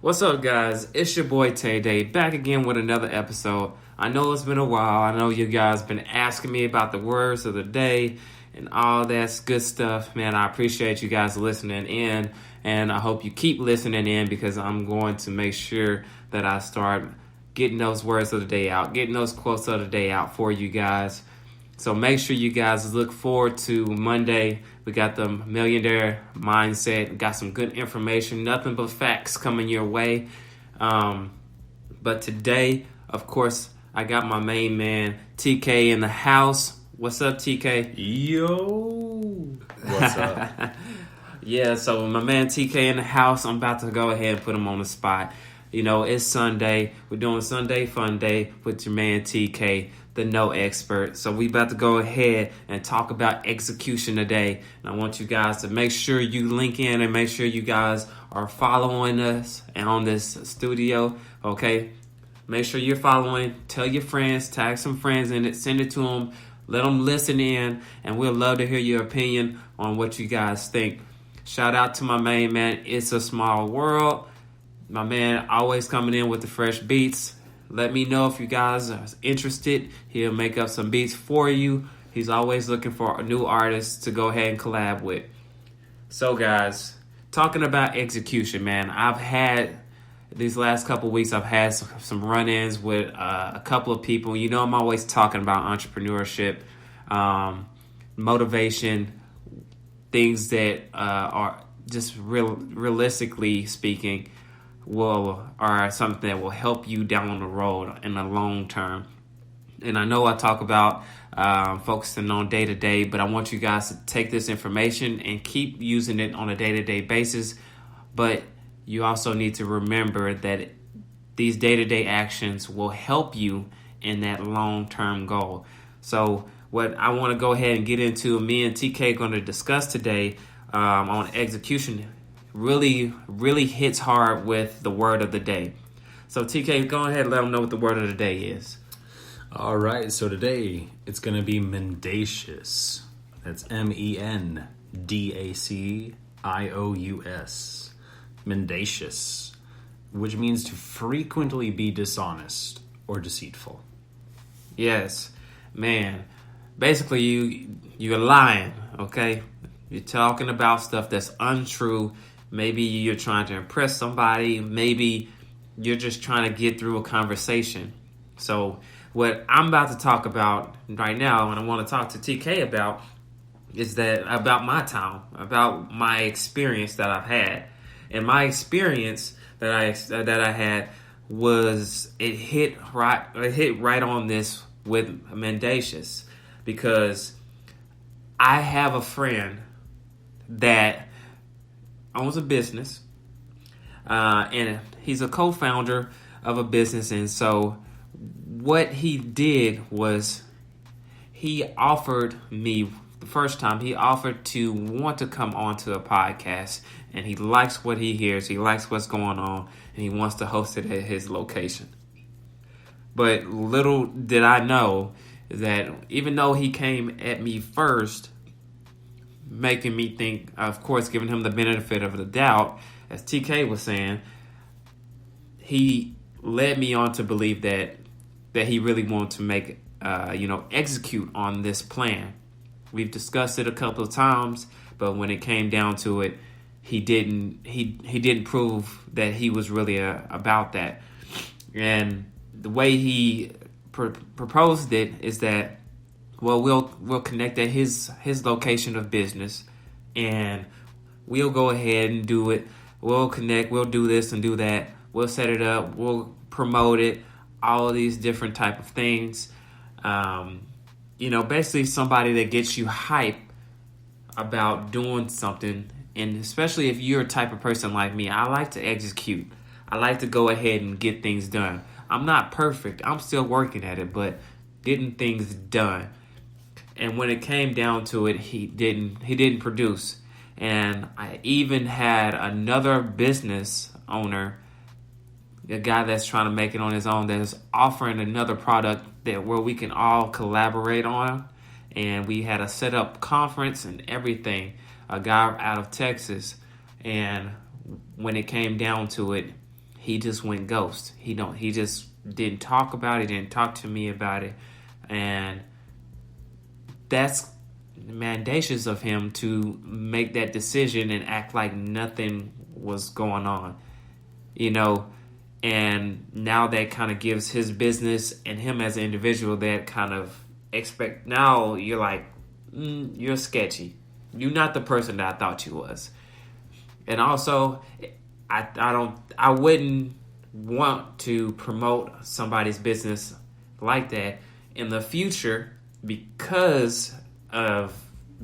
What's up, guys? It's your boy Tay Day, back again with another episode. I know it's been a while. I know you guys been asking me about the words of the day and all that good stuff. Man, I appreciate you guys listening in, and I hope you keep listening in because I'm going to make sure that I start getting those words of the day out, getting those quotes of the day out for you guys. So make sure you guys look forward to Monday. We got the Millionaire Mindset. We got some good information, nothing but facts coming your way. But today, of course, I got my main man, TK, in the house. What's up, TK? Yo! What's up? Yeah, so my man TK in the house. I'm about to go ahead and put him on the spot. You know, it's Sunday. We're doing Sunday Fun Day with your man TK, the no expert. So we about to go ahead and talk about execution today. And I want you guys to make sure you link in and make sure you guys are following us on this studio, okay? Make sure you're following. Tell your friends, tag some friends in it, send it to them, let them listen in, and we'd love to hear your opinion on what you guys think. Shout out to my main man, It's a Small World. My man always coming in with the fresh beats. Let me know if you guys are interested. He'll make up some beats for you. He's always looking for new artists to go ahead and collab with. So guys, talking about execution, man, I've had these last couple weeks, I've had some run-ins with a couple of people. You know, I'm always talking about entrepreneurship, motivation, things that are just realistically speaking, are something that will help you down the road in the long term. And I know I talk about focusing on day to day, but I want you guys to take this information and keep using it on a day to day basis. But you also need to remember that these day to day actions will help you in that long term goal. So what I want to go ahead and get into, me and TK are going to discuss today on execution, really hits hard with the word of the day. So TK, go ahead and let them know what the word of the day is. All right, so today it's going to be mendacious. That's Mendacious. Mendacious, which means to frequently be dishonest or deceitful. Yes, man. Basically, you're lying, okay? You're talking about stuff that's untrue. Maybe you're trying to impress somebody. Maybe you're just trying to get through a conversation. So what I'm about to talk about right now, and I want to talk to TK about, is that about my time, about my experience that I've had. And my experience that I had was it hit right on this with mendacious, because I have a friend that owns a business, and he's a co-founder of a business. And so what he did was he offered me, the first time, he offered to want to come onto a podcast, and he likes what he hears, he likes what's going on, and he wants to host it at his location. But little did I know that even though he came at me first, making me think, of course, giving him the benefit of the doubt, as TK was saying, he led me on to believe that he really wanted to make, execute on this plan. We've discussed it a couple of times, but when it came down to it, he didn't prove that he was really about that. And the way he proposed it is that, well, we'll connect at his location of business, and we'll go ahead and do it. We'll connect. We'll do this and do that. We'll set it up. We'll promote it. All of these different type of things. Basically somebody that gets you hype about doing something. And especially if you're a type of person like me, I like to execute. I like to go ahead and get things done. I'm not perfect. I'm still working at it, but getting things done. And when it came down to it, he didn't produce. And I even had another business owner, a guy that's trying to make it on his own, that is offering another product where we can all collaborate on. And we had a set up conference and everything, a guy out of Texas. And when it came down to it, he just went ghost. He just didn't talk about it, didn't talk to me about it. And that's mendacious of him to make that decision and act like nothing was going on, you know. And now that kind of gives his business and him as an individual that kind of expect. Now you're like, you're sketchy. You're not the person that I thought you was. And also, I wouldn't want to promote somebody's business like that in the future because of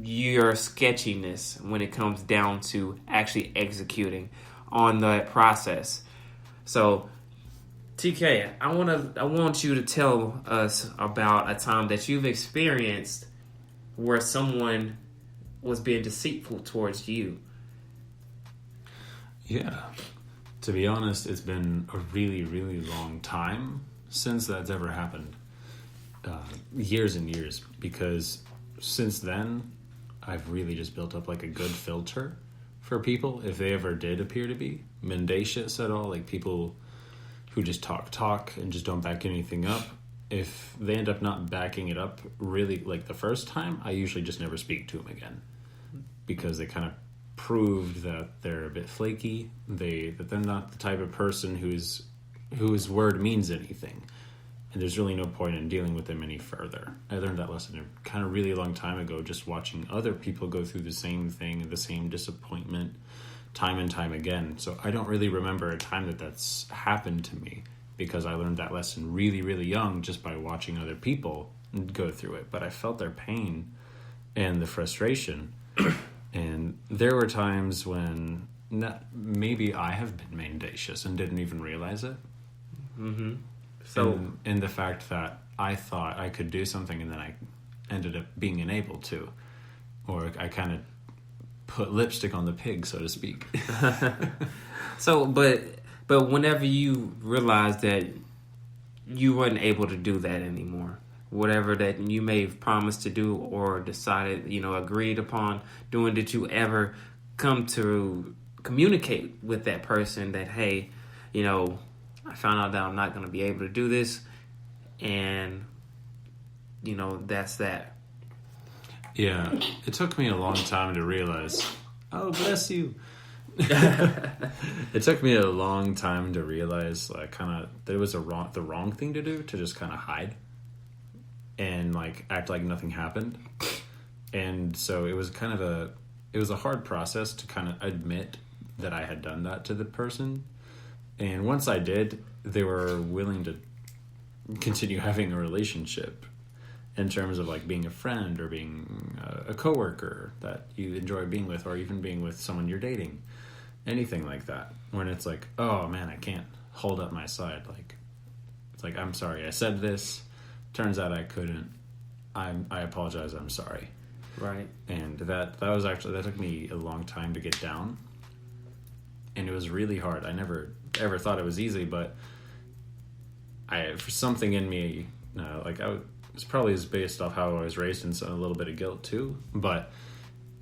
your sketchiness when it comes down to actually executing on that process. So, TK, I want you to tell us about a time that you've experienced where someone was being deceitful towards you. Yeah. To be honest, it's been a really, really long time since that's ever happened. Years and years. Because since then, I've really just built up like a good filter for people, if they ever did appear to be mendacious at all, like people who just talk and just don't back anything up. If they end up not backing it up really like the first time, I usually just never speak to them again, because they kind of proved that they're a bit flaky, that they're not the type of person whose word means anything, and there's really no point in dealing with them any further. I learned that lesson a kind of really long time ago, just watching other people go through the same thing, the same disappointment, time and time again. So I don't really remember a time that's happened to me, because I learned that lesson really, really young just by watching other people go through it. But I felt their pain and the frustration. And there were times when maybe I have been mendacious and didn't even realize it. Mm-hmm. So, in the fact that I thought I could do something and then I ended up being unable to. Or I kind of put lipstick on the pig, so to speak. So, but whenever you realized that you weren't able to do that anymore, whatever that you may have promised to do or decided, agreed upon doing, did you ever come to communicate with that person that, hey, I found out that I'm not going to be able to do this, and, that's that. Yeah, it took me a long time to realize, oh, bless you. It took me a long time to realize, that it was the wrong thing to do, to just kind of hide and, act like nothing happened. And so it was a hard process to kind of admit that I had done that to the person. And once I did, they were willing to continue having a relationship in terms of being a friend or being a coworker that you enjoy being with, or even being with someone you're dating, anything like that. When it's like, oh man, I can't hold up my side. It's like, I'm sorry, I said this. Turns out I couldn't. I apologize. I'm sorry. Right. And that took me a long time to get down. And it was really hard. I never ever thought it was easy, but for something in me, it's probably based off how I was raised, and a little bit of guilt too. But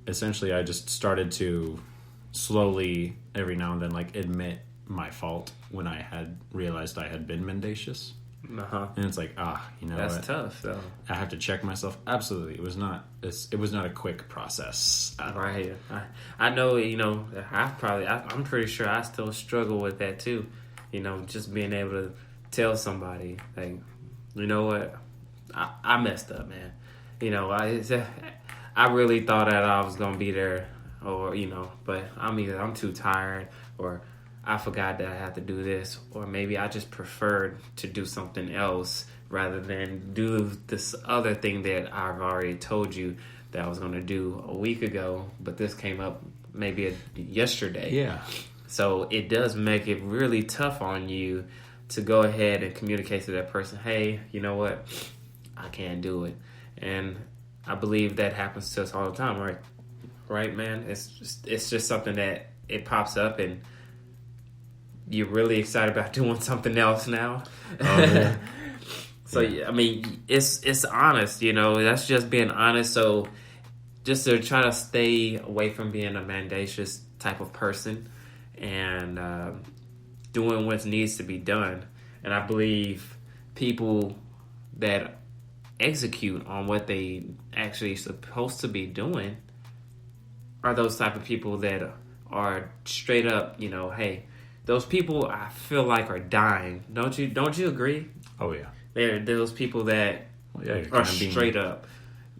essentially, I just started to slowly, every now and then, admit my fault when I had realized I had been mendacious. Uh-huh. And it's like, that's what? Tough, though. I have to check myself. Absolutely, it was not a quick process. Right. I know. I'm pretty sure I still struggle with that too. Just being able to tell somebody, you know what, I messed up, man. I really thought that I was gonna be there, or but I'm too tired, or I forgot that I had to do this, or maybe I just preferred to do something else rather than do this other thing that I've already told you that I was going to do a week ago, but this came up maybe yesterday. Yeah. So it does make it really tough on you to go ahead and communicate to that person, hey, you know what, I can't do it. And I believe that happens to us all the time, right? Right, man? It's just something that it pops up, and you're really excited about doing something else now. Oh, yeah. So, yeah. It's honest, that's just being honest. So just to try to stay away from being a mendacious type of person. And doing what needs to be done. And I believe people that execute on what they actually supposed to be doing are those type of people that are straight up, hey, those people I feel like are dying. Don't you agree? Oh yeah. They're those people that are straight up.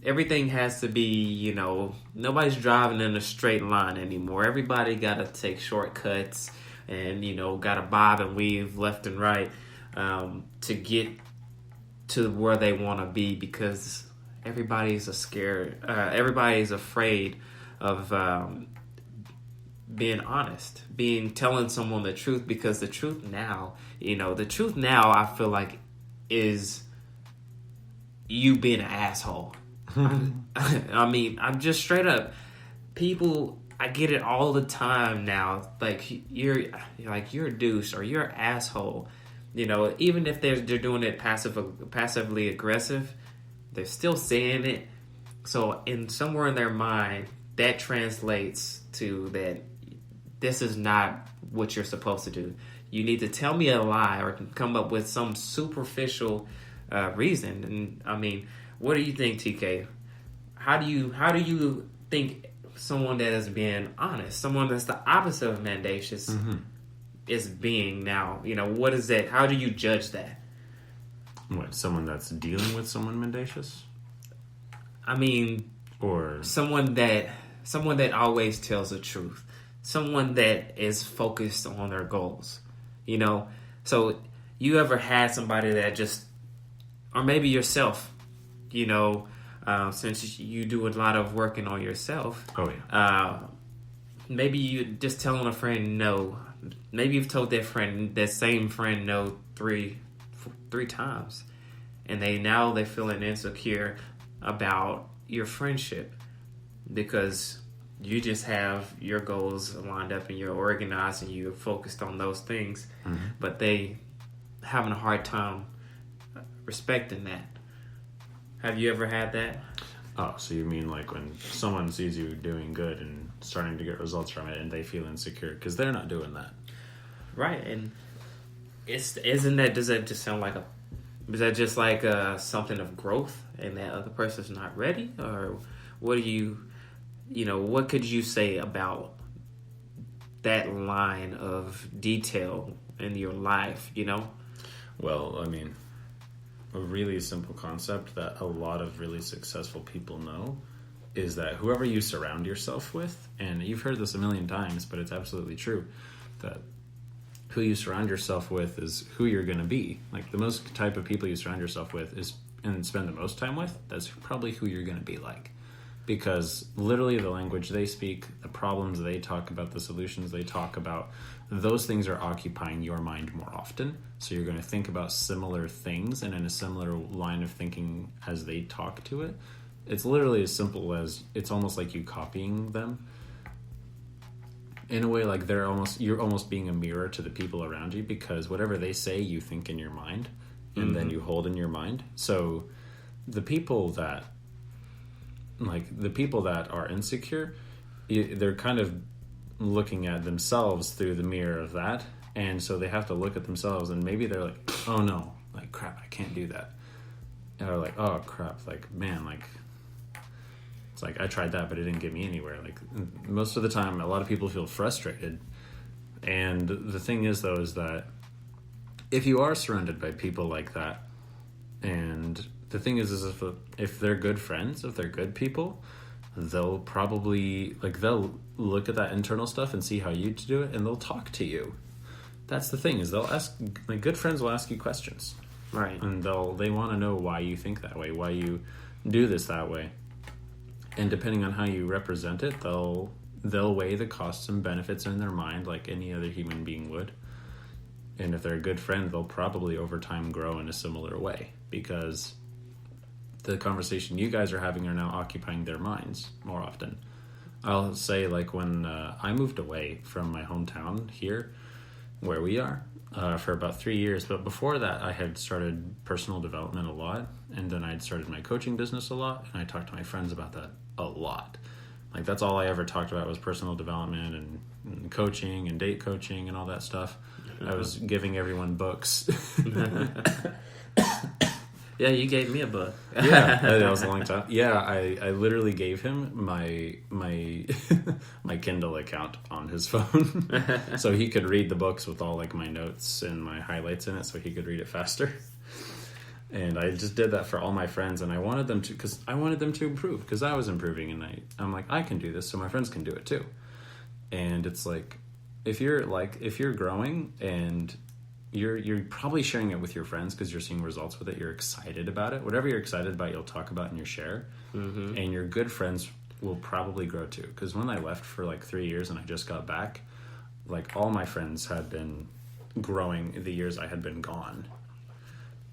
Everything has to be, nobody's driving in a straight line anymore. Everybody got to take shortcuts and, got to bob and weave left and right to get to where they want to be, because everybody's everybody's afraid of being honest, telling someone the truth, because the truth now I feel like is you being an asshole. I mean, I'm just straight up. People, I get it all the time now. Like you're a douche or you're an asshole. Even if they're doing it passively aggressive, they're still saying it. So somewhere in their mind, that translates to that this is not what you're supposed to do. You need to tell me a lie or come up with some superficial reason. And I mean, what do you think, TK? How do you think someone that is being honest, someone that's the opposite of mendacious, is being now? What is that? How do you judge that? What, someone that's dealing with someone mendacious? I mean, or someone that always tells the truth, someone that is focused on their goals. So you ever had somebody that just, or maybe yourself, since you do a lot of working on yourself. Oh yeah. Maybe you just telling a friend no. Maybe you've told that same friend no three times, and they're feeling insecure about your friendship because you just have your goals lined up and you're organized and you're focused on those things, but they having a hard time respecting that. Have you ever had that? Oh, so you mean like when someone sees you doing good and starting to get results from it and they feel insecure because they're not doing that. Right. And does that just sound like is that just like something of growth and that other person's not ready? Or what what could you say about that line of detail in your life, Well, I mean, a really simple concept that a lot of really successful people know is that whoever you surround yourself with, and you've heard this a million times, but it's absolutely true, that who you surround yourself with is who you're going to be. Like the most type of people you surround yourself with and spend the most time with, that's probably who you're going to be like. Because literally the language they speak, the problems they talk about, the solutions they talk about, those things are occupying your mind more often. So you're going to think about similar things and in a similar line of thinking as they talk to it. It's literally as simple as it's almost like you copying them. In a way, like you're almost being a mirror to the people around you, because whatever they say, you think in your mind and then you hold in your mind. So the people that are insecure, they're kind of looking at themselves through the mirror of that, and so they have to look at themselves, and maybe they're like, oh no, like crap, I can't do that, or like, oh crap, like man, like it's like I tried that but it didn't get me anywhere. Like most of the time a lot of people feel frustrated, and the thing is though is that if you are surrounded by people like that, and the thing is if they're good friends, if they're good people, they'll probably they'll look at that internal stuff and see how you do it, and they'll talk to you. That's the thing, is they'll ask, like good friends will ask you questions, right? And they want to know why you think that way, why you do this that way, and depending on how you represent it, they'll weigh the costs and benefits in their mind like any other human being would. And if they're a good friend, they'll probably over time grow in a similar way, because the conversation you guys are having are now occupying their minds more often. I'll say, like, when I moved away from my hometown here, where we are, for about 3 years. But before that, I had started personal development a lot, and then I'd started my coaching business a lot, and I talked to my friends about that a lot. Like, that's all I ever talked about was personal development and coaching and date coaching and all that stuff. I was giving everyone books. Yeah, you gave me a book. Yeah, that was a long time. Yeah, I literally gave him my my Kindle account on his phone, so he could read the books with all like my notes and my highlights in it, so he could read it faster. And I just did that for all my friends, and I wanted them to, because I wanted them to improve, because I was improving, and I'm like, I can do this, so my friends can do it too. And it's like, if you're growing and you're probably sharing it with your friends because you're seeing results with it, you're excited about it. Whatever you're excited about, you'll talk about in your share. Mm-hmm. And your good friends will probably grow too. Because when I left for like 3 years and I just got back, like all my friends had been growing the years I had been gone.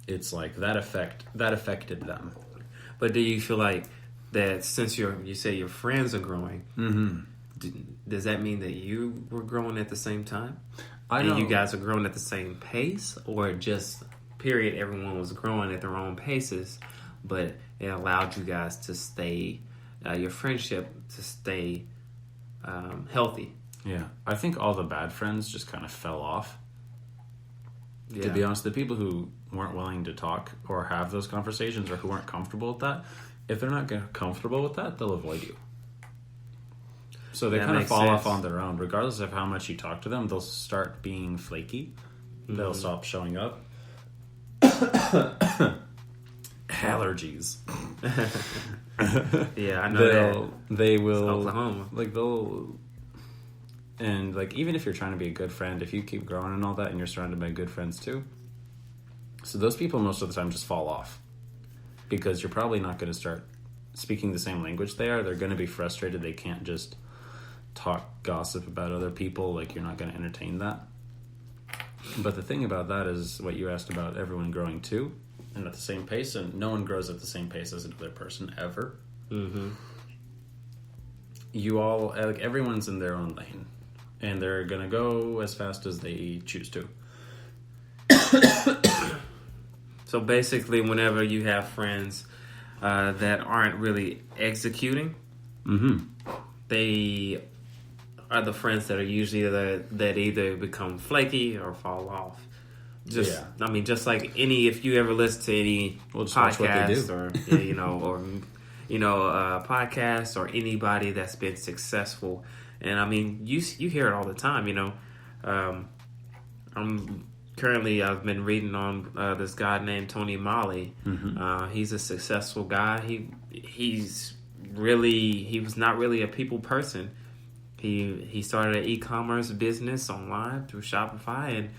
It's like that affected them. But do you feel like that since you say your friends are growing, mm-hmm. Does that mean that you were growing at the same time? And you guys are growing at the same pace, or just period, everyone was growing at their own paces, but it allowed you guys to stay, your friendship to stay healthy? Yeah, I think all the bad friends just kind of fell off. Yeah. To be honest, the people who weren't willing to talk or have those conversations, or who weren't comfortable with that, if they're not comfortable with that, they'll avoid you. So they kind of fall off on their own. Regardless of how much you talk to them, they'll start being flaky. Mm-hmm. They'll stop showing up. Allergies. Yeah, I know They will. It's Oklahoma. Like they'll. And like even if you're trying to be a good friend, if you keep growing and all that, and you're surrounded by good friends too, so those people most of the time just fall off, because you're probably not going to start speaking the same language they are. They're going to be frustrated. They can't just talk gossip about other people. Like, you're not going to entertain that. But the thing about that is what you asked about, everyone growing too and at the same pace, and no one grows at the same pace as another person ever. Mm-hmm. You all, like, everyone's in their own lane, and they're going to go as fast as they choose to. So basically, whenever you have friends that aren't really executing, mm-hmm. they are the friends that are usually that either become flaky or fall off. I mean, just like if you ever listen to any podcast or podcast or anybody that's been successful, and I mean, you hear it all the time. I've been reading on this guy named Tony Molley. Mm-hmm. He's a successful guy. He was not really a people person. He started an e-commerce business online through Shopify, and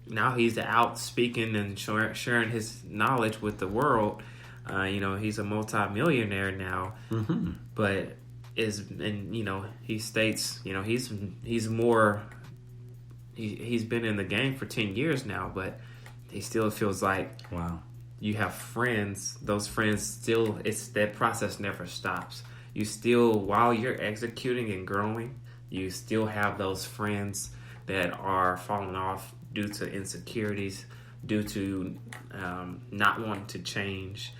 now he's out speaking and sharing his knowledge with the world. He's a multi-millionaire now, mm-hmm. but he states, he's more. He's been in the game for 10 years now, but he still feels like, wow, you have friends. Those friends still, that process never stops. You still, while you're executing and growing, you still have those friends that are falling off due to insecurities, due to not wanting to change,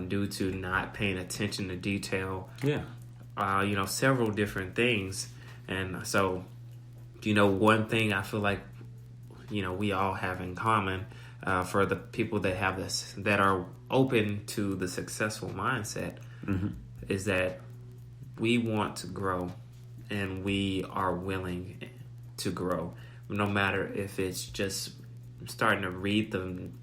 due to not paying attention to detail. Yeah. Several different things. And so, one thing I feel like, we all have in common for the people that have this, that are open to the successful mindset, mm-hmm. is that we want to grow, and we are willing to grow, no matter if it's just starting to read them,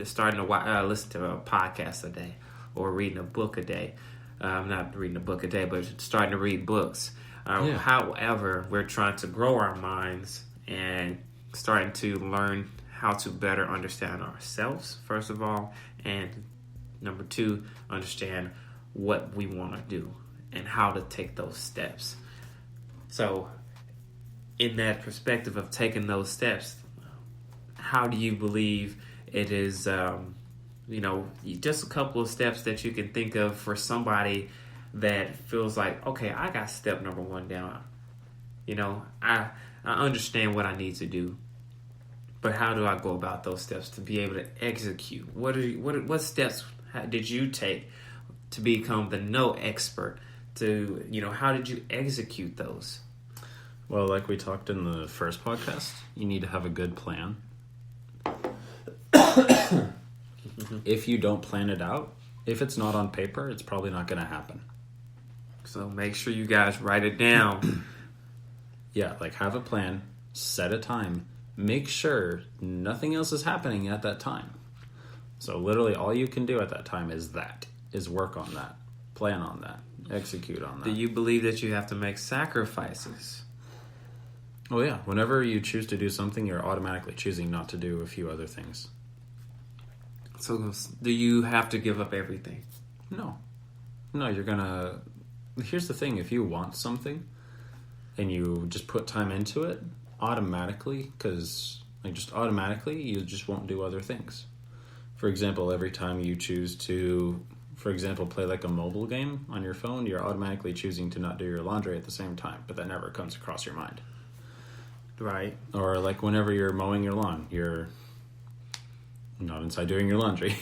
starting to listen to a podcast a day, or reading a book a day. Not reading a book a day, but starting to read books. However, we're trying to grow our minds and starting to learn how to better understand ourselves, first of all, and number two, understand what we want to do and how to take those steps. So, in that perspective of taking those steps, how do you believe it is, just a couple of steps that you can think of for somebody that feels like, okay, I got step number one down. I understand what I need to do, but how do I go about those steps to be able to execute? What steps did you take to become the no expert? How did you execute those? Well, like we talked in the first podcast, you need to have a good plan. If you don't plan it out, if it's not on paper, it's probably not going to happen. So make sure you guys write it down. Yeah, like have a plan, set a time, make sure nothing else is happening at that time. So literally all you can do at that time is work on that, plan on that, execute on that. Do you believe that you have to make sacrifices? Oh yeah, whenever you choose to do something, you're automatically choosing not to do a few other things. So do you have to give up everything? No, you're gonna... Here's the thing, if you want something and you just put time into it, automatically, you just won't do other things. For example, every time you choose to, for example, play like a mobile game on your phone, you're automatically choosing to not do your laundry at the same time, but that never comes across your mind. Right. Or like whenever you're mowing your lawn, you're not inside doing your laundry.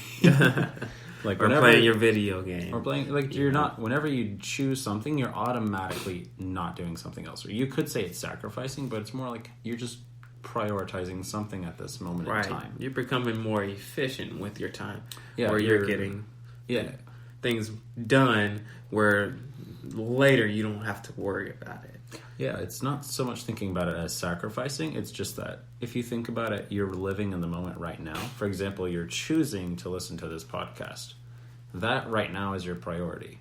Like or playing your video game. Or playing, like, you're not, whenever you choose something, you're automatically not doing something else. Or you could say it's sacrificing, but it's more like you're just prioritizing something at this moment in time. You're becoming more efficient with your time. Yeah, or you're getting things done where later you don't have to worry about it. Yeah, it's not so much thinking about it as sacrificing. It's just that if you think about it, you're living in the moment right now. For example, you're choosing to listen to this podcast. That right now is your priority.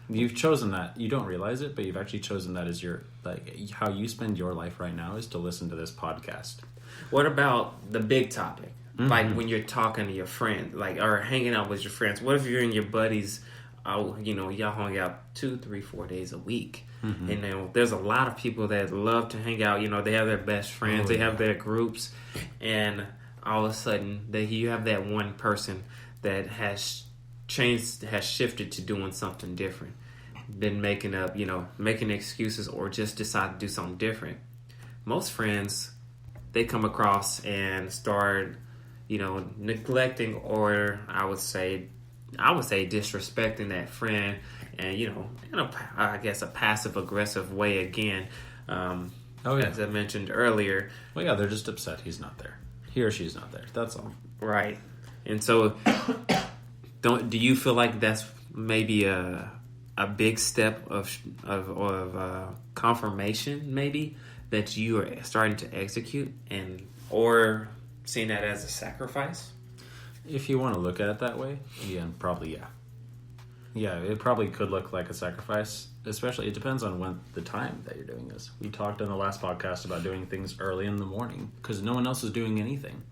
You've chosen that. You don't realize it, but you've actually chosen that as your, like, how you spend your life right now is to listen to this podcast. What about the big topic? Mm-hmm. Like when you're talking to your friends, like, or hanging out with your friends. What if you're in your buddies, y'all hung out 2, 3, 4 days a week? Mm-hmm. And there's a lot of people that love to hang out. They have their best friends. They have their groups. And all of a sudden, you have that one person that has shifted to doing something different. Been making excuses or just decide to do something different. Most friends, they come across and start, neglecting, or I would say disrespecting that friend, and I guess a passive aggressive way again. As I mentioned earlier. Well, yeah, they're just upset he's not there. He or she's not there. That's all. Right. And so, do you feel like that's maybe a big step of confirmation, maybe, that you are starting to execute, or seeing that as a sacrifice? If you want to look at it that way, probably. Yeah, it probably could look like a sacrifice, especially it depends on the time that you're doing this. We talked in the last podcast about doing things early in the morning because no one else is doing anything.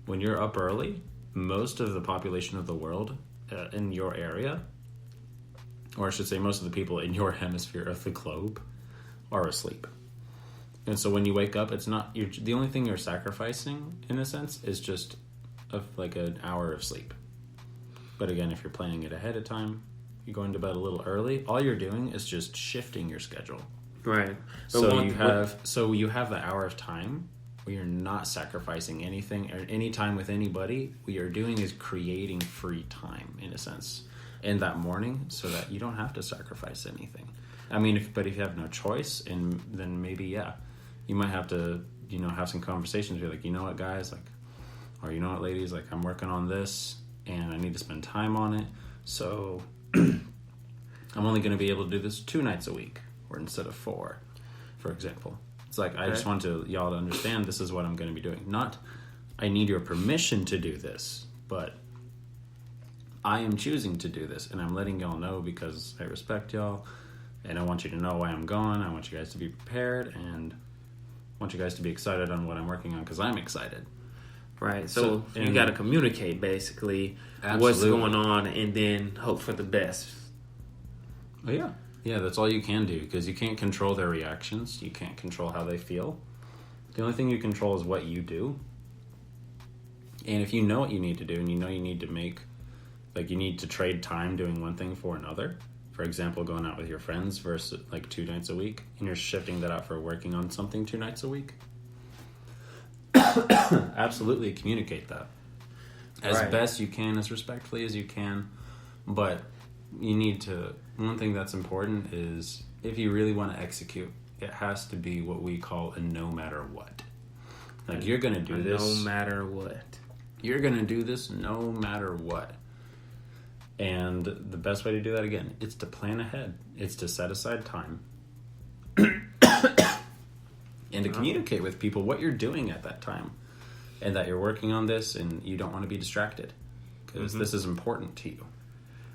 When you're up early, most of the population of the world in your area, or I should say most of the people in your hemisphere of the globe, are asleep. And so when you wake up, the only thing you're sacrificing, in a sense, is just like an hour of sleep. But again, if you're planning it ahead of time, you're going to bed a little early, all you're doing is just shifting your schedule. Right. So you have the hour of time where you're not sacrificing anything or any time with anybody. What you're doing is creating free time, in a sense, in that morning, so that you don't have to sacrifice anything. I mean, if you have no choice, then maybe, you might have to, have some conversations. Be like, you know what, guys, or you know what, ladies, I'm working on this and I need to spend time on it. So I'm only going to be able to do this 2 nights a week, or instead of 4, for example. It's like, I just want y'all to understand this is what I'm going to be doing. Not, I need your permission to do this, but I am choosing to do this, and I'm letting y'all know because I respect y'all, and I want you to know why I'm gone. I want you guys to be prepared, and I want you guys to be excited on what I'm working on because I'm excited. Right. So you got to communicate, basically, absolutely, what's going on, and then hope for the best. Oh, yeah. Yeah, that's all you can do, because you can't control their reactions. You can't control how they feel. The only thing you control is what you do. And if you know what you need to do, and you know you need to you need to trade time doing one thing for another, for example, going out with your friends versus 2 nights a week, and you're shifting that out for working on something 2 nights a week, absolutely communicate that as best you can, as respectfully as you can. But you need to, one thing that's important is, if you really want to execute, it has to be what we call a no matter what. Like, you're going to do this. No matter what. You're going to do this no matter what. And the best way to do that, again, it's to plan ahead. It's to set aside time. And to communicate with people what you're doing at that time. And that you're working on this and you don't want to be distracted. Because this is important to you.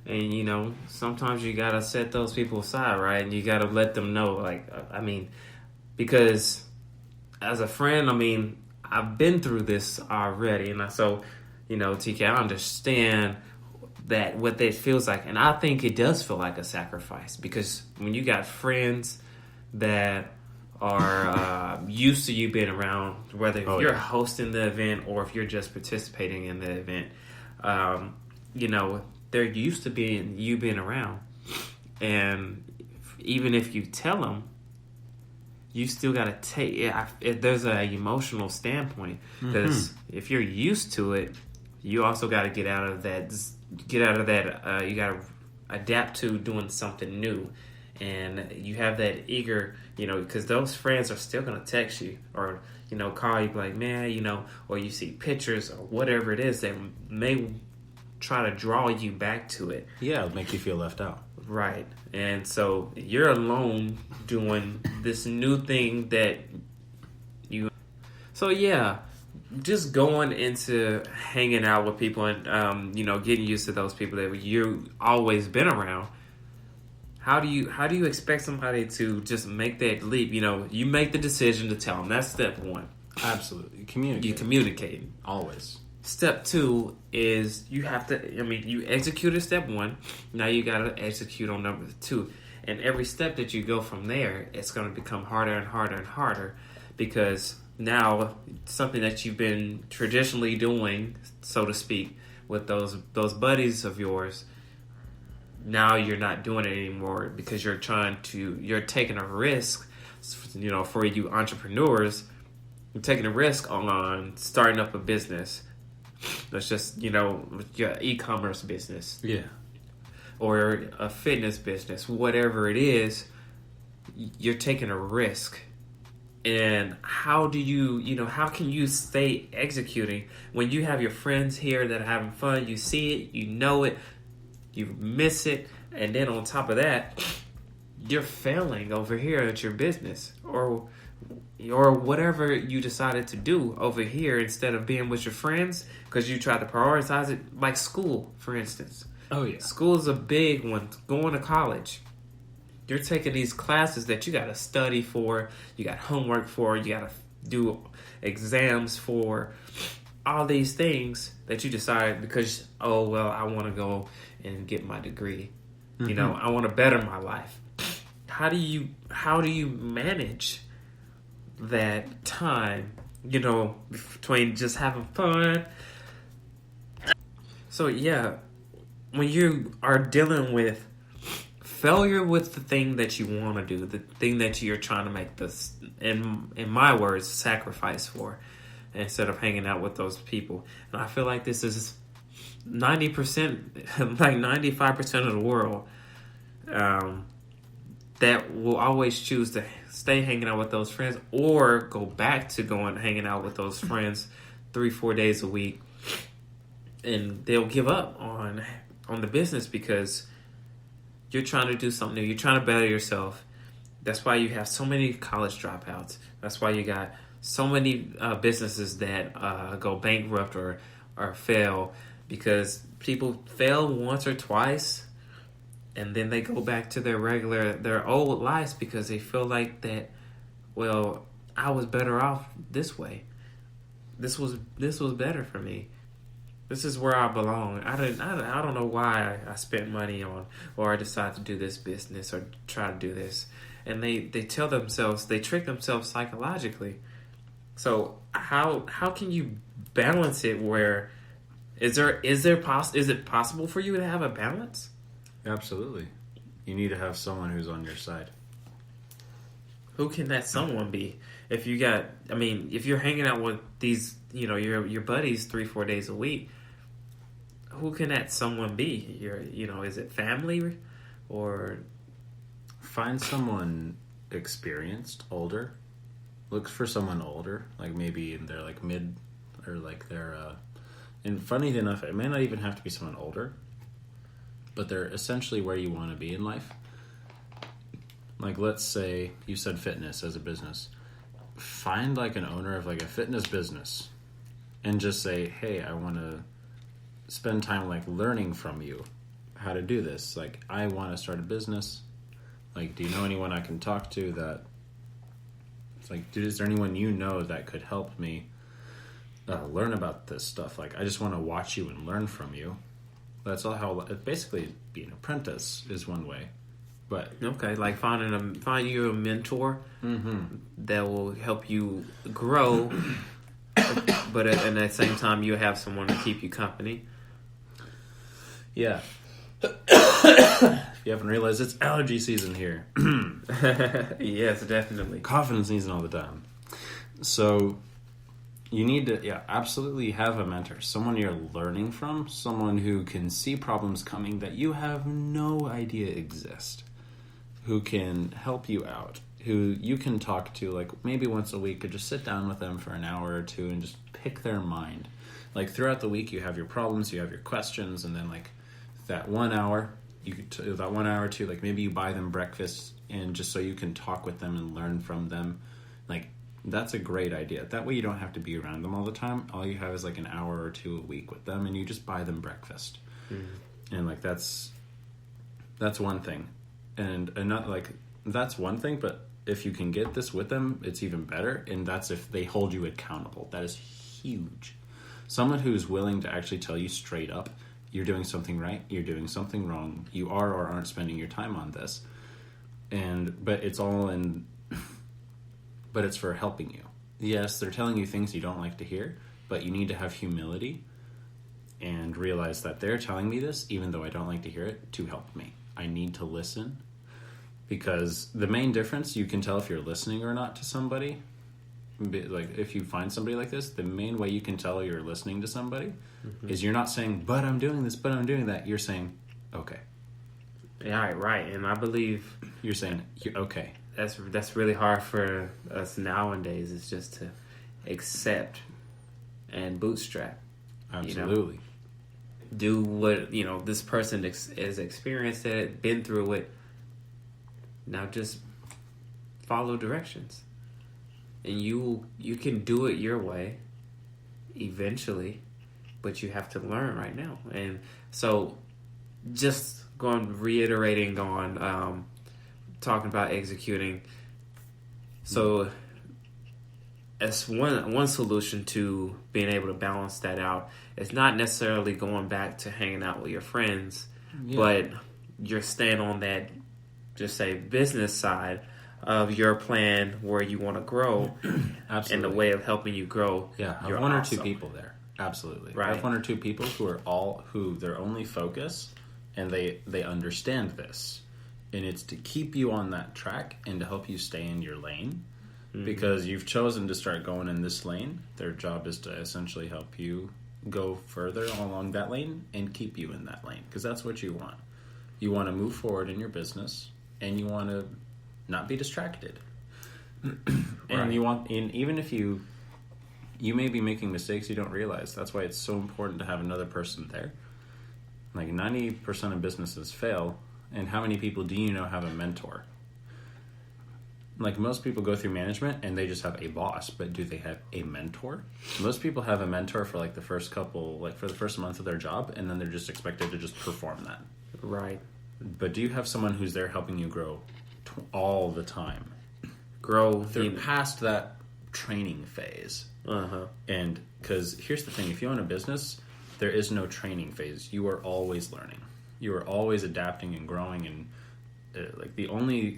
And, you know, sometimes you got to set those people aside, right? And you got to let them know, like, I mean, because as a friend, I mean, I've been through this already. And so, you know, TK, I understand that what that feels like. And I think it does feel like a sacrifice. Because when you got friends that are used to you being around, whether you're hosting the event or if you're just participating in the event, you know, they're used to you being around. And even if you tell them, you still got to take it. There's an emotional standpoint, because if you're used to it, you also got to get out of that. You got to adapt to doing something new. And you have that eager, you know, because those friends are still going to text you or, you know, call you like, man, you know, or you see pictures or whatever it is that may try to draw you back to it. Yeah, it'll make you feel left out. Right. And so you're alone doing this new thing that you... So, yeah, just going into hanging out with people and, you know, getting used to those people that you've always been around. How do you expect somebody to just make that leap? You know, you make the decision to tell them. That's step one. Absolutely. Communicate. You communicate. Always. Step two is you have to, I mean, you executed step one. Now you got to execute on number two. And every step that you go from there, it's going to become harder and harder and harder, because now something that you've been traditionally doing, so to speak, with those buddies of yours, now you're not doing it anymore because you're taking a risk, you know, for you entrepreneurs. You're taking a risk on starting up a business. That's just, you know, your e-commerce business. Yeah. Or a fitness business, whatever it is, you're taking a risk. And how do how can you stay executing when you have your friends here that are having fun, you see it, you know it, you miss it, and then on top of that, you're failing over here at your business or whatever you decided to do over here instead of being with your friends because you tried to prioritize it, like school, for instance. Oh, yeah. School is a big one. Going to college. You're taking these classes that you got to study for, you got homework for, you got to do exams for, all these things that you decide because, oh, well, I want to go and get my degree. You know, I want to better my life. How do you manage that time, you know, between just having fun? So, yeah, when you are dealing with failure with the thing that you want to do, the thing that you're trying to make this, in my words, sacrifice for, instead of hanging out with those people. And I feel like this is 90%, like 95% of the world that will always choose to stay hanging out with those friends or go back to hanging out with those friends 3-4 days a week. And they'll give up on the business because you're trying to do something new. You're trying to better yourself. That's why you have so many college dropouts. That's why you got so many businesses that go bankrupt or fail, because people fail once or twice and then they go back to their old lives because they feel like that, well, I was better off this way. This was better for me. This is where I belong. I don't know why I spent money on, or I decided to do this business or try to do this. And they tell themselves, they trick themselves psychologically. So how can you balance it? Where is it possible for you to have a balance? Absolutely. You need to have someone who's on your side. Who can that someone be? If you're hanging out with these, you know, your buddies 3-4 days a week, who can that someone be? Is it family or? Find someone experienced, older. Look for someone older, like maybe in their like mid or like their. And funny enough, it may not even have to be someone older, but they're essentially where you want to be in life. Like, let's say you said fitness as a business. Find like an owner of like a fitness business, and just say, "Hey, I want to spend time like learning from you how to do this. Like, I want to start a business. Like, do you know anyone I can talk to that?" It's like, dude, is there anyone you know that could help me learn about this stuff? Like, I just want to watch you and learn from you. That's all how basically being an apprentice is one way. But okay, like find you a mentor that will help you grow, but at the same time you have someone to keep you company. Yeah. If you haven't realized, it's allergy season here. Yes, definitely. Coughing season all the time. So you need to, absolutely have a mentor. Someone you're learning from. Someone who can see problems coming that you have no idea exist. Who can help you out. Who you can talk to, like, maybe once a week, or just sit down with them for an hour or two and just pick their mind. Like, throughout the week, you have your problems, you have your questions, and then, like, that 1 hour... that 1 hour or two, like maybe you buy them breakfast and just so you can talk with them and learn from them. Like, that's a great idea. That way you don't have to be around them all the time. All you have is like an hour or two a week with them, and you just buy them breakfast. And like that's one thing. And not like that's one thing, but if you can get this with them, it's even better. And that's if they hold you accountable. That is huge. Someone who's willing to actually tell you straight up, you're doing something right, you're doing something wrong, you are or aren't spending your time on this. But it's for helping you. Yes, they're telling you things you don't like to hear, but you need to have humility and realize that they're telling me this, even though I don't like to hear it, to help me. I need to listen, because the main difference, you can tell if you're listening or not to somebody. Like, if you find somebody like this, the main way you can tell you're listening to somebody is you're not saying, but I'm doing this, but I'm doing that. You're saying, okay. Yeah, right. And I believe you're saying, okay. That's really hard for us nowadays, is just to accept and bootstrap. Absolutely. Do what, this person has experienced it, been through it. Now just follow directions. And you can do it your way eventually, but you have to learn right now. And so just reiterating on talking about executing. So as one solution to being able to balance that out, it's not necessarily going back to hanging out with your friends, but you're staying on that, just say, business side of your plan where you want to grow. Absolutely. And the way of helping you grow. Yeah, have one or two people there. Absolutely. Right. Have one or two people who their only focus, and they understand this. And it's to keep you on that track and to help you stay in your lane. Because you've chosen to start going in this lane. Their job is to essentially help you go further along that lane and keep you in that lane. Because that's what you want. You want to move forward in your business, and you want to not be distracted. And you want, and even if you may be making mistakes you don't realize. That's why it's so important to have another person there. Like 90% of businesses fail, and how many people do you know have a mentor? Like, most people go through management and they just have a boss, but do they have a mentor? Most people have a mentor for like the first for the first month of their job, and then they're just expected to just perform that. Right. But do you have someone who's there helping you grow all the time? They're past that training phase. And because here's the thing, if you own a business, there is no training phase. You are always learning. You are always adapting and growing, and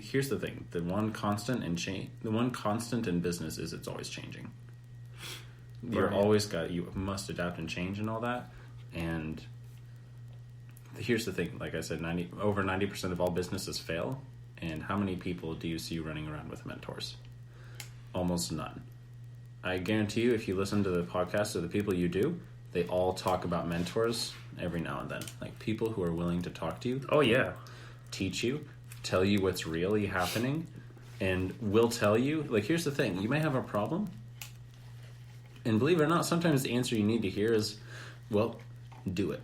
here's the thing, the one constant in business is it's always changing. You must adapt and change and all that. And here's the thing, like I said, over 90% of all businesses fail. And how many people do you see running around with mentors? Almost none. I guarantee you, if you listen to the podcast of the people you do, they all talk about mentors every now and then. Like, people who are willing to talk to you. Oh, yeah. Teach you. Tell you what's really happening. and will tell you, like, here's the thing, you may have a problem, and believe it or not, sometimes the answer you need to hear is, well, do it.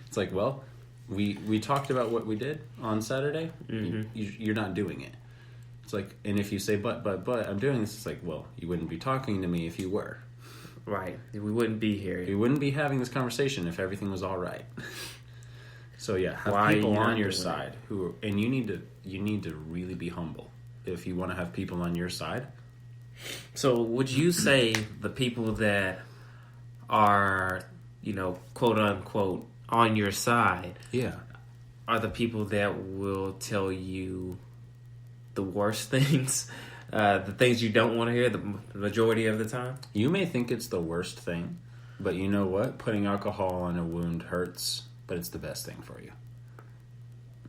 It's like, well, we talked about what we did on Saturday. You're not doing it. It's like, and if you say, but, I'm doing this, it's like, well, you wouldn't be talking to me if you were. Right. We wouldn't be here. We wouldn't be having this conversation if everything was all right. So yeah, have people on your side and you need to really be humble if you want to have people on your side. So would you say the people that are, quote unquote, on your side, are the people that will tell you the worst things, the things you don't want to hear the majority of the time? You may think it's the worst thing, but you know what? Putting alcohol on a wound hurts, but it's the best thing for you.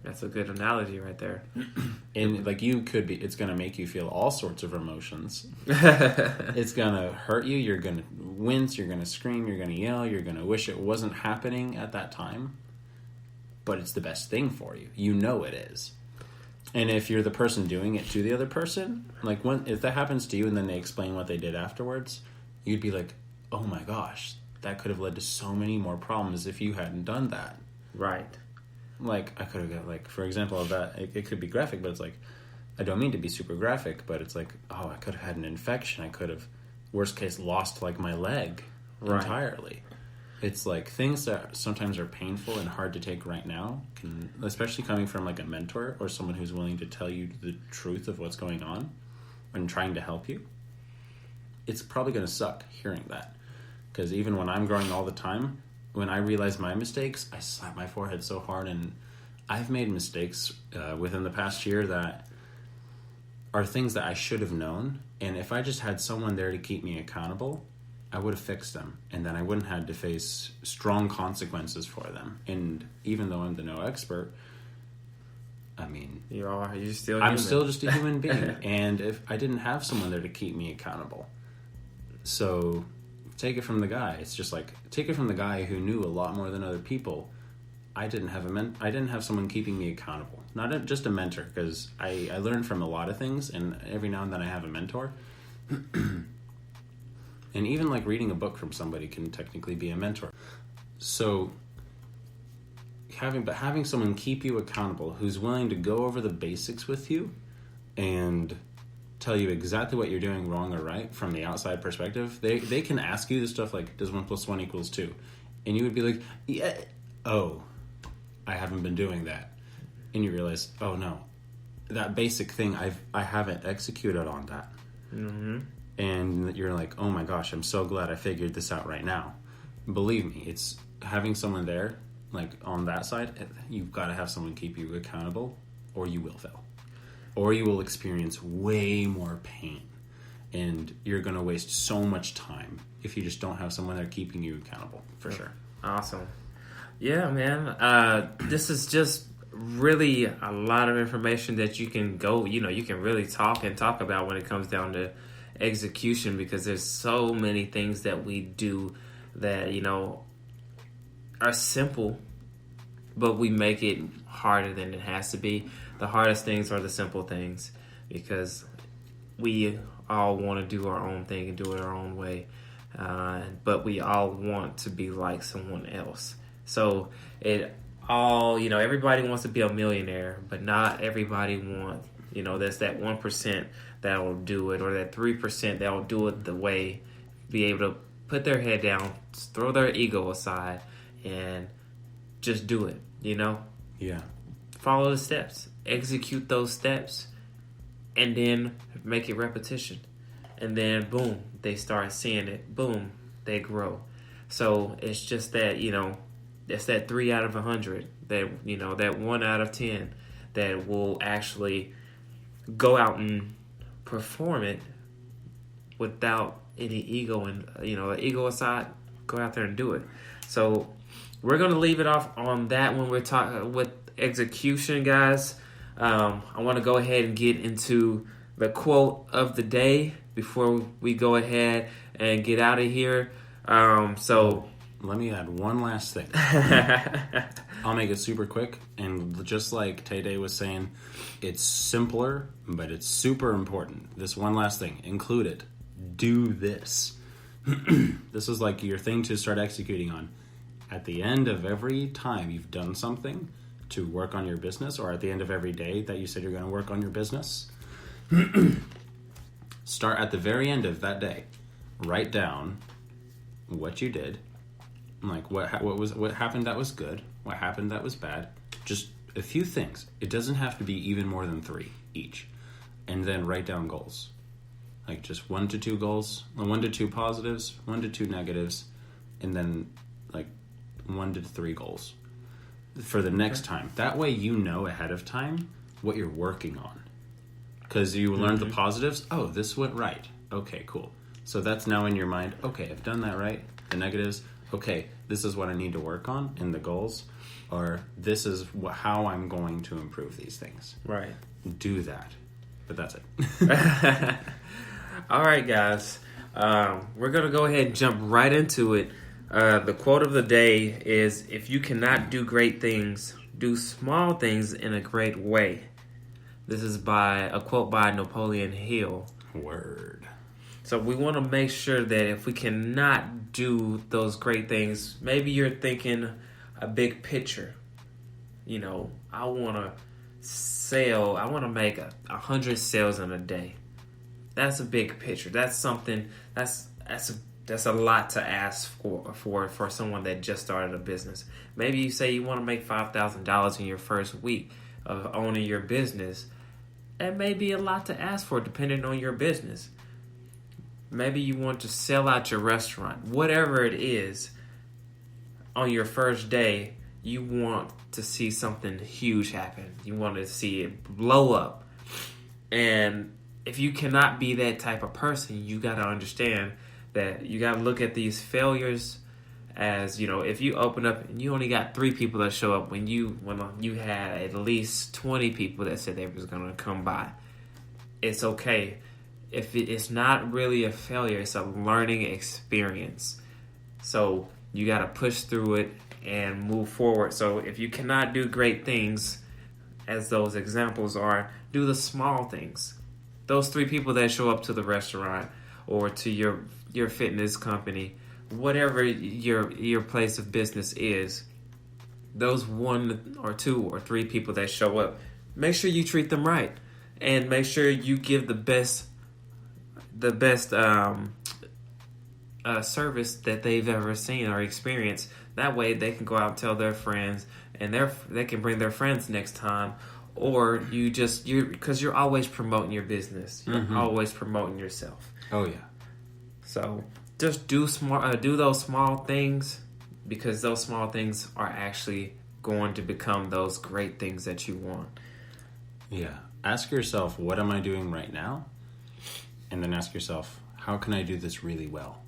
That's a good analogy right there. And like it's going to make you feel all sorts of emotions. It's going to hurt you. You're going to wince. You're going to scream. You're going to yell. You're going to wish it wasn't happening at that time. But it's the best thing for you. You know it is. And if you're the person doing it to the other person, like if that happens to you and then they explain what they did afterwards, you'd be like, oh my gosh, that could have led to so many more problems if you hadn't done that. Right. Like, I could have got, like, for example, of that, it could be graphic, but it's like, I don't mean to be super graphic, but it's like, oh, I could have had an infection. I could have, worst case, lost, like, my leg entirely. It's like things that sometimes are painful and hard to take right now, especially coming from, like, a mentor or someone who's willing to tell you the truth of what's going on and trying to help you. It's probably going to suck hearing that. Because even when I'm growing all the time, when I realize my mistakes, I slap my forehead so hard, and I've made mistakes within the past year that are things that I should have known, and if I just had someone there to keep me accountable, I would have fixed them, and then I wouldn't have to face strong consequences for them. And even though I'm the no expert, I mean, I'm still just a human being, and if I didn't have someone there to keep me accountable, so take it from the guy. It's just like, take it from the guy who knew a lot more than other people. I didn't have someone keeping me accountable. Not just a mentor, because I learn from a lot of things, and every now and then I have a mentor. And even like reading a book from somebody can technically be a mentor. So having someone keep you accountable, who's willing to go over the basics with you and tell you exactly what you're doing wrong or right from the outside perspective. They can ask you the stuff like, does 1 + 1 = 2? And you would be like, yeah, oh, I haven't been doing that. And you realize, oh no, that basic thing, I haven't executed on that. Mm-hmm. And you're like, oh my gosh, I'm so glad I figured this out right now. Believe me, it's having someone there, like on that side, you've got to have someone keep you accountable, or you will fail. Or you will experience way more pain. And you're going to waste so much time if you just don't have someone there keeping you accountable, for sure. Awesome. Yeah, man. This is just really a lot of information that you can you can really talk about when it comes down to execution, because there's so many things that we do that, are simple, but we make it harder than it has to be. The hardest things are the simple things, because we all want to do our own thing and do it our own way. But we all want to be like someone else. So everybody wants to be a millionaire, but not everybody wants, there's that 1% that'll do it, or that 3% that'll do it the way, be able to put their head down, throw their ego aside, and just do it, Yeah. Follow the steps, execute those steps, and then make it repetition. And then, boom, they start seeing it. Boom, they grow. So it's just that, it's that 3 out of 100, that, that 1 out of 10 that will actually go out and perform it without any ego, and, the ego aside, go out there and do it. So we're going to leave it off on that when we're talking with execution, guys. I want to go ahead and get into the quote of the day before we go ahead and get out of here. So let me add one last thing. I'll make it super quick. And just like Tay Day was saying, it's simpler, but it's super important. This one last thing, include it. Do this. This is like your thing to start executing on. At the end of every time you've done something to work on your business, or at the end of every day that you said you're going to work on your business, start at the very end of that day. Write down what you did, like what happened that was good, what happened that was bad. Just a few things. It doesn't have to be even more than 3 each. And then write down goals. Like just 1 to 2 goals, 1 to 2 positives, 1 to 2 negatives, and then like 1 to 3 goals for the next time. That way you know ahead of time what you're working on. Because you learned the positives. Oh, this went right. Okay, cool. So that's now in your mind. Okay, I've done that right. The negatives. Okay, this is what I need to work on. And the goals are this is how I'm going to improve these things. Right. Do that. But that's it. All right, guys. We're going to go ahead and jump right into it. The quote of the day is, if you cannot do great things, do small things in a great way. This is a quote by Napoleon Hill. Word. So we want to make sure that if we cannot do those great things, maybe you're thinking a big picture. You know, I want to make 100 sales in a day. That's a big picture. That's something, that's a lot to ask for someone that just started a business. Maybe you say you want to make $5,000 in your first week of owning your business. That may be a lot to ask for depending on your business. Maybe you want to sell out your restaurant. Whatever it is, on your first day, you want to see something huge happen. You want to see it blow up. And if you cannot be that type of person, you got to understand that you got to look at these failures as, you know, if you open up and you only got 3 people that show up when you had at least 20 people that said they was going to come by. It's okay. If it's not really a failure, it's a learning experience. So you got to push through it and move forward. So if you cannot do great things, as those examples are, do the small things. Those 3 people that show up to the restaurant or to your fitness company, whatever your place of business is, those 1 or 2 or 3 people that show up, make sure you treat them right and make sure you give the best service that they've ever seen or experienced. That way they can go out and tell their friends, and they can bring their friends next time. Or because you're always promoting your business, you're always promoting yourself. Oh yeah. So just do those small things, because those small things are actually going to become those great things that you want. Yeah. Ask yourself, what am I doing right now? And then ask yourself, how can I do this really well?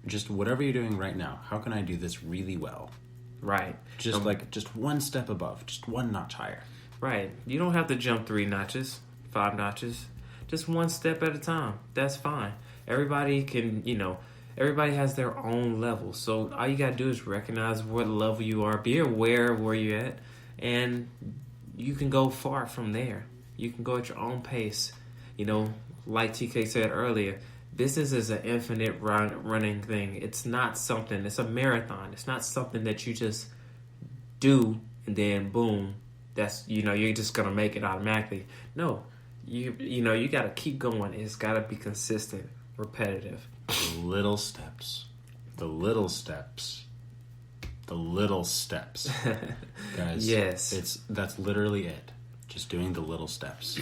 Just whatever you're doing right now, how can I do this really well? Right. Just 1 step above, just 1 notch higher. Right. You don't have to jump 3 notches, 5 notches. Just 1 step at a time. That's fine. Everybody everybody has their own level. So all you got to do is recognize what level you are. Be aware of where you're at. And you can go far from there. You can go at your own pace. You know, like TK said earlier, business is an infinite running thing. It's not something, it's a marathon. It's not something that you just do and then boom, that's, you're just going to make it automatically. No, you got to keep going. It's got to be consistent, repetitive. The little steps. Guys, yes. That's literally it. Just doing the little steps.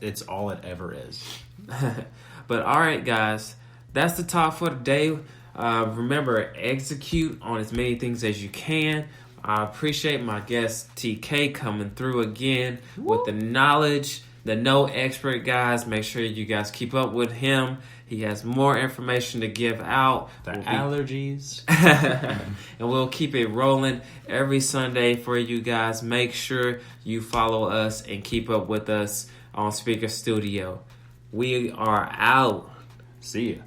It's all it ever is. But all right, guys, that's the talk for today. Remember, execute on as many things as you can. I appreciate my guest TK coming through again with the knowledge, the no expert, guys. Make sure you guys keep up with him. He has more information to give out. Allergies. And we'll keep it rolling every Sunday for you guys. Make sure you follow us and keep up with us on Speaker Studio. We are out. See ya.